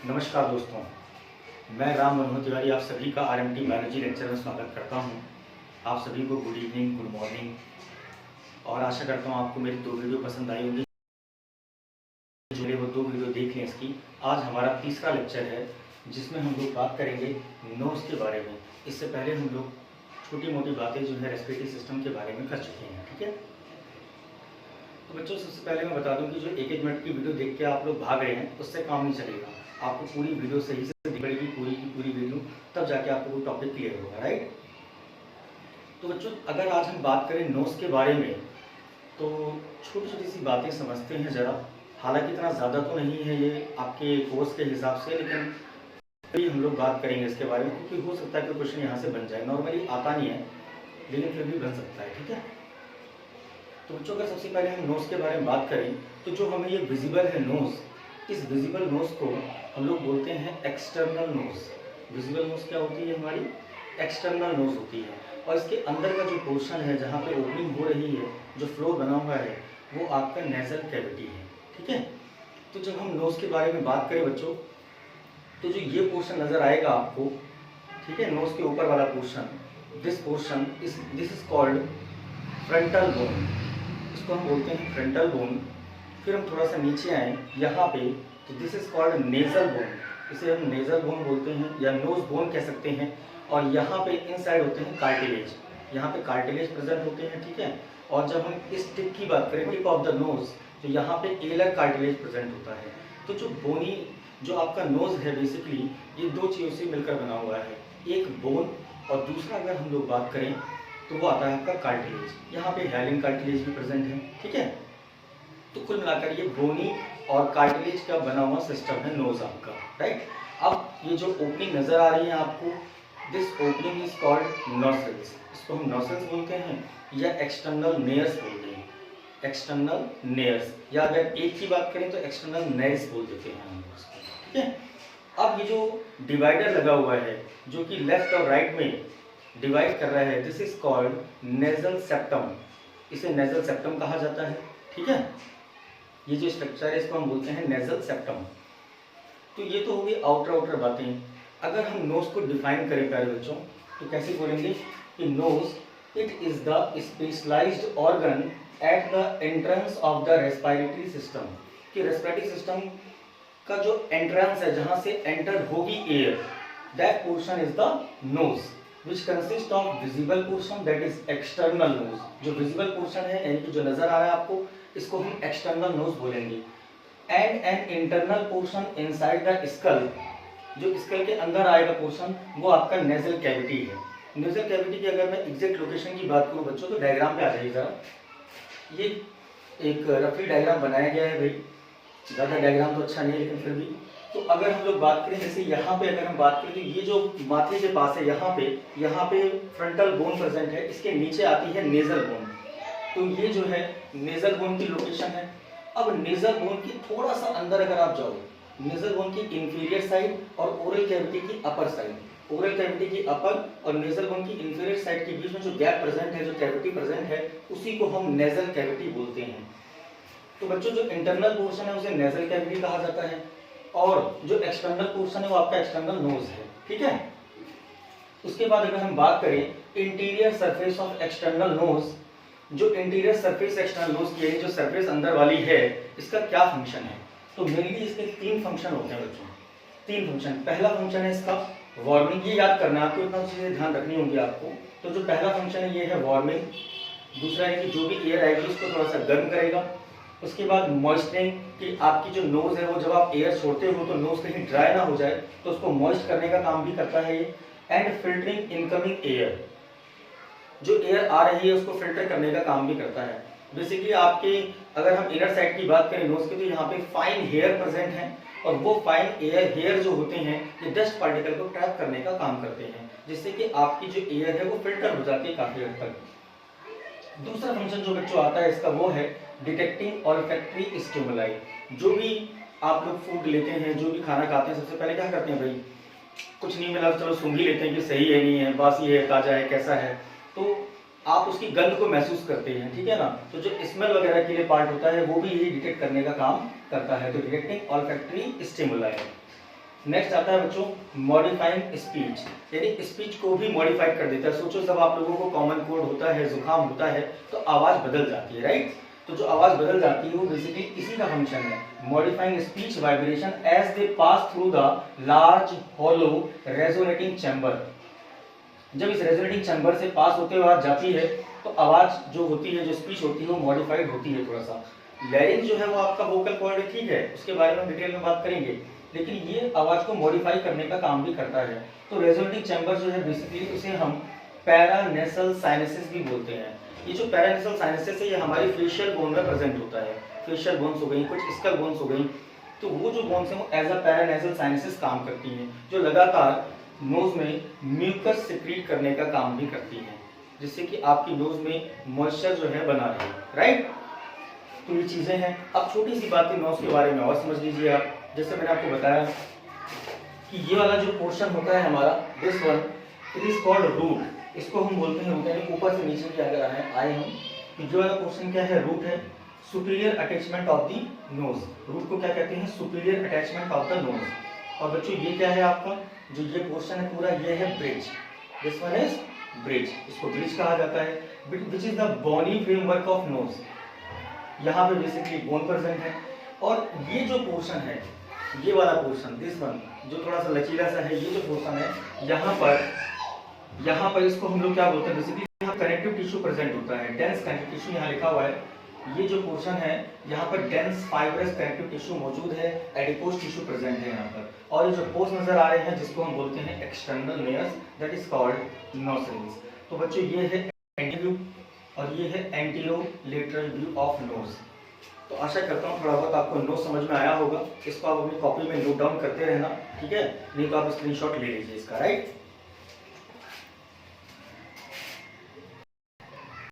नमस्कार दोस्तों, मैं राम मनोहर तिवारी आप सभी का आरएमटी बायोलॉजी लेक्चर में स्वागत करता हूं। आप सभी को गुड इवनिंग, गुड मॉर्निंग और आशा करता हूं आपको मेरी 2 वीडियो पसंद आई होंगी। जो वो 2 वीडियो देख लें इसकी। आज हमारा तीसरा लेक्चर है जिसमें हम लोग बात करेंगे नोज़ के बारे में। इससे पहले हम लोग छोटी मोटी बातें जो है रेस्पिरेटरी सिस्टम के बारे में कर चुके हैं, ठीक है। तो बच्चों, सबसे पहले मैं बता दूं कि जो 1-1 मिनट की वीडियो देख के आप लोग भाग रहे हैं उससे काम नहीं चलेगा। आपको पूरी वीडियो सही से देखनी पड़ेगी, पूरी की पूरी वीडियो, तब जाके आपको कोई टॉपिक क्लियर होगा, राइट। तो बच्चों, अगर आज हम बात करें नोज़ के बारे में तो छोटी छोटी सी बातें समझते हैं ज़रा। हालांकि इतना ज़्यादा तो नहीं है ये आपके कोर्स के हिसाब से, लेकिन फिर हम लोग बात करेंगे इसके बारे में, क्योंकि हो सकता है कि क्वेश्चन यहाँ से बन जाए। नॉर्मली आता नहीं है लेकिन फिर भी बन सकता है, ठीक है। तो बच्चों, अगर सबसे पहले हम नोज़ के बारे में बात करें तो जो हमें ये विजिबल है नोज़, इस विजिबल नोज़ को हम लोग बोलते हैं एक्सटर्नल नोज़। विजिबल नोज़ क्या होती है? हमारी एक्सटर्नल नोज़ होती है। और इसके अंदर का जो पोर्शन है जहाँ पे ओपनिंग हो रही है, जो फ्लोर बना हुआ है, वो आपका नेज़ल कैविटी है, ठीक है। तो जब हम नोज़ के बारे में बात करें बच्चों, तो जो ये पोर्शन नज़र आएगा आपको, ठीक है, नोज़ के ऊपर वाला portion, this portion this is called frontal bone. इसको हम बोलते हैं फ्रंटल बोन। फिर हम थोड़ा सा नीचे आए यहाँ पे, तो this is called nasal bone. इसे हम नेजल बोन बोलते हैं या नोज बोन कह सकते हैं। और यहाँ पे इनसाइड होते हैं कार्टिलेज, यहाँ पे कार्टिलेज प्रेजेंट होते हैं, ठीक है। और जब हम इस टिप की बात करें, टिप ऑफ द नोज, तो यहाँ पे एलर कार्टिलेज प्रेजेंट होता है। तो जो बोनी जो आपका नोज है बेसिकली ये 2 चीज़ों से मिलकर बना हुआ है, एक बोन और दूसरा अगर हम लोग बात करें तो वो आता है आपका कार्टिलेज। यहाँ पे हाइलिन कार्टिलेज भी प्रेजेंट है, ठीक है। तो कुल मिलाकर ये बोनी और कार्टिलेज का बना हुआ सिस्टम है नोज आपका, राइट। अब ये जो ओपनिंग नजर आ रही है आपको, this opening is called nostrils. इसको हम नॉस्ट्रल्स बोलते हैं या एक्सटर्नल नेयर्स बोलते हैं, एक्सटर्नल नेयर्स, या अगर एक की बात करें तो एक्सटर्नल नेयर्स बोल देते हैं हम उसको, ठीक है। अब ये जो डिवाइडर लगा हुआ है जो कि लेफ्ट और राइट में डिवाइड कर रहा है, this is called nasal septum. इसे नेजल सेप्टम कहा जाता है, ठीक है। ये जो स्ट्रक्चर है इसको हम बोलते हैं नेजल सेप्टम। तो ये तो हो गई आउटर बातें। अगर हम नोज को डिफाइन करें प्यारे बच्चों तो कैसे बोलेंगे कि nose it is the specialized organ at the entrance of the respiratory system. कि रेस्पिरेटरी सिस्टम का जो एंट्रेंस है, जहां से एंटर होगी air, that portion is the nose which consist of visible portion that is external nose। जो visible portion है यानी कि जो नजर आ रहा है आपको, इसको हम external nose बोलेंगे। and an internal portion inside the skull, जो skull के अंदर आएगा पोर्शन, वो आपका nasal cavity है। nasal cavity की अगर मैं एग्जैक्ट लोकेशन की बात करूं बच्चों तो डायग्राम पे आ जाइए जरा। ये एक रफली डायग्राम बनाया गया है भाई, ज़्यादा डायग्राम तो अच्छा नहीं है लेकिन फिर भी। तो अगर हम लोग बात करें, जैसे यहाँ पे अगर हम बात करें तो ये जो माथे के पास है यहाँ पे फ्रंटल बोन प्रेजेंट है, इसके नीचे आती है नेजल बोन। तो ये जो है नेजल बोन की लोकेशन है। अब नेजल बोन की थोड़ा सा अंदर अगर आप जाओ, नेजल बोन की इंफीरियर साइड और ओरल कैविटी की अपर साइड, ओरल कैविटी की अपर और नेजल बोन की इंफीरियर साइड के बीच में जो गैप प्रेजेंट है, जो कैविटी प्रेजेंट है, उसी को हम नेजल कैविटी बोलते हैं। तो बच्चों, जो इंटरनल पोर्शन है उसे नेजल कैविटी कहा जाता है और जो एक्सटर्नल पोर्शन है वो आपका एक्सटर्नल नोज है, ठीक है। उसके बाद अगर हम बात करें interior surface of external nose, जो इंटीरियर सरफेस एक्सटर्नल नोज की जो सरफेस अंदर वाली है, इसका क्या फंक्शन है? तो मेनली इसके 3 फंक्शन होते हैं बच्चों, 3 फंक्शन। पहला फंक्शन है इसका वार्मिंग, ये याद करना है आपको, इतना चीजें ध्यान रखनी होगी आपको। तो जो पहला फंक्शन है ये है वार्मिंग। दूसरा है कि जो भी एयर आएगी उसको थोड़ा सा गर्म करेगा। उसके बाद मॉइस्चरिंग, कि आपकी जो नोज है वो जब आप एयर छोड़ते हो तो नोज कहीं ड्राई ना हो जाए, तो उसको मॉइस्ट करने का काम भी करता है ये। एंड फिल्टरिंग इनकमिंग एयर, जो एयर आ रही है उसको फिल्टर करने का काम भी करता है। बेसिकली आपके अगर हम इनर साइड की बात करें नोज की, तो यहाँ पे फाइन हेयर प्रेजेंट है और वो फाइन हेयर जो होते हैं ये डस्ट पार्टिकल को ट्रैप करने का काम करते हैं, जिससे कि आपकी जो एयर है वो फिल्टर हो जाती है काफी हद तक। दूसरा फंक्शन जो बच्चों आता है इसका वो है डिटेक्टिंग ऑल्फैक्टरी स्टिमुलाई। जो भी आप लोग फूड लेते हैं, जो भी खाना खाते हैं, सबसे पहले क्या करते हैं भाई, कुछ नहीं मिला चलो सूंघ ही लेते हैं कि सही है नहीं है, बासी है, ताजा है, कैसा है। तो आप उसकी गंध को महसूस करते हैं, ठीक है ना। तो जो स्मेल वगैरह के लिए पार्ट होता है वो भी यही डिटेक्ट करने का काम करता है। तो डिटेक्टिंग ऑल्फैक्टरी स्टिमुलाई। नेक्स्ट आता है बच्चों मॉडिफाइंग स्पीच, यानी स्पीच को भी मॉडिफाइड कर देता है। सोचो जब आप लोगों को कॉमन कोल्ड होता है, जुकाम होता है, तो आवाज बदल जाती है, राइट। तो जो आवाज बदल जाती है वो बेसिकली इसी का फंक्शन है, modifying speech vibration as they pass through the large hollow resonating chamber. जब इस रेजोनेटिंग चैम्बर से पास होते हुए आवाज जाती है तो आवाज जो होती है, जो स्पीच होती है, वो मॉडिफाइड होती है थोड़ा सा। लैरिंग जो है वो आपका वोकल कॉर्ड है, ठीक है, उसके बारे में डिटेल में बात करेंगे, लेकिन ये आवाज को मॉडिफाई करने का काम भी करता है। तो रेजोनेटिंग चैम्बर जो है बेसिकली उसे हम पैरानेसल साइनसेस भी बोलते हैं। ये जो पैरानेसल साइनसेस है ये हमारी फेशियल बोन में प्रेजेंट होता है। फेशियल बोन्स हो गई, कुछ स्कल बोन्स हो गई, तो वो जो बोन्स हैं वो एज अ पैरानेसल साइनसेस काम करती हैं, जो लगातार नोज में म्यूकस सिक्रीट करने का काम भी करती हैं, जिससे कि आपकी नोज में मॉइस्चर जो है बना रहे, राइट। तो ये चीजें हैं। अब छोटी सी बातें नोज के बारे में और समझ लीजिए आप। जैसे मैंने आपको बताया कि ये वाला जो पोर्शन होता है हमारा, this one it is called root. इसको हम बोलते हैं, ऊपर से नीचे की अगर आए हम, तो ये वाला पोर्शन क्या है, रूट है। Superior attachment of the nose, root को क्या कहते हैं, superior attachment of the nose. और बच्चों ये क्या है आपका, जो ये पोर्शन है पूरा, ये है bridge. This one is bridge, इसको ब्रिज कहा जाता है, which is the bony framework of nose. यहाँ पे बेसिकली बोन प्रेजेंट है। और ये जो पोर्शन है, ये वाला पोर्शन, दिस वन, जो थोड़ा सा लचीला सा है, ये जो पोर्शन है, यहाँ पर इसको हम लोग क्या बोलते हैं, बेसिकली यहाँ कनेक्टिव टिश्यू प्रेजेंट होता है, डेंस कनेक्टिव टिश्यू यहाँ लिखा हुआ है। ये जो पोर्शन है, यहाँ पर डेंस फाइब्रस कनेक्टिव टिश्यू मौजूद है, एडिपोज टिश्यू प्रेजेंट है यहाँ पर। और ये जो पोर्स नजर आ रहे हैं, जिसको हम बोलते हैं external layers, that is called nostrils. तो बच्चों ये है एंटीरियर और ये है एंटीरोलेटरल व्यू ऑफ नोज। तो आशा करता हूँ थोड़ा बहुत आपको नोज समझ में आया होगा। इसको आप अपनी कॉपी में नोट डाउन करते रहना, ठीक है, नहीं तो आप स्क्रीनशॉट ले लीजिए इसका, राइट।